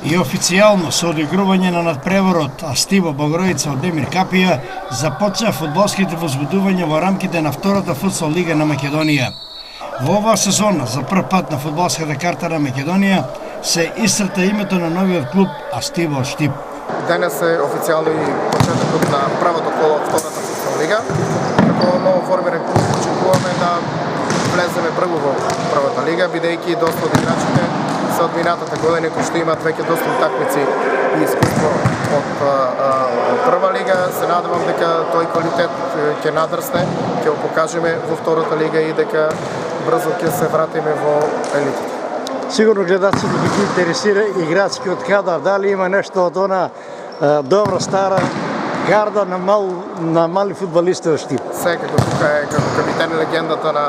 И официјално со одигрување на надпреварот Астиво Богоројица од Емир Капија започна фудбалските возбудувања во рамките на втората футсал лига на Македонија. Во оваа сезона за прв пат на фудбалската карта на Македонија се исцрта името на новиот клуб Астиво Штип. Денес е официјално и почетокот на правото коло од втората футсал лига. Како ново формиран клуб очекуваме да влеземе прво во првата лига, бидејќи доста од играчите се од минатата година кои што имаат веќе доста утакмици и искуство од прва лига. Се надевам дека тој квалитет ќе надрсне, ќе го покажеме во втората лига и дека брзо ќе се вратиме во елитата. Сигурно гледачите ги интересира играчкиот кадар, дали има нешто од она добра стара гарда на мали фудбалисти во Штип. Секако тука е како капитен и легендата на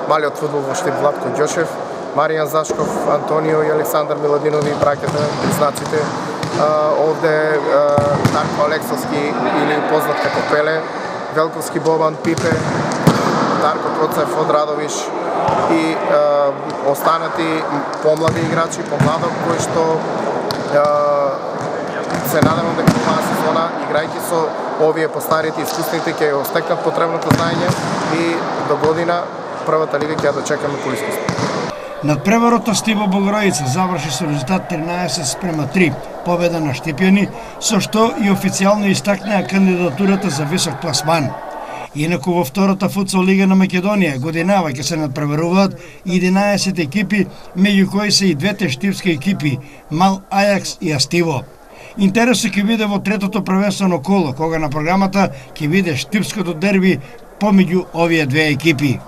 малиот фудбал во Штип Владко Ѓошев, Маријан Зашков, Антонио и Александар Миладинови, браќата, признаците. Овде Дарко Алексовски или познат како Пеле, Велковски Бобан, Пипе, Дарко Коцев од Радовиш и останати помлади играчи, помладок, кои што се надевам дека оваа сезона, играјќи со овие постарите искусните, ќе го стекнат потребното знаење и до година првата лига ќе ја дочекаме по искуство. Надпреварот Астиво Богоројица заврши со резултат 13-3 победа на Штипјани, со што и официјално истакнаа кандидатурата за висок пласман. Инаку во втората футсал лига на Македонија годинава ќе се надпреваруваат 11 екипи, меѓу кои се и двете штипски екипи Мал Ајакс и Астиво. Интересот ќе биде во третото првенствено коло, кога на програмата ќе биде штипското дерби помеѓу овие две екипи.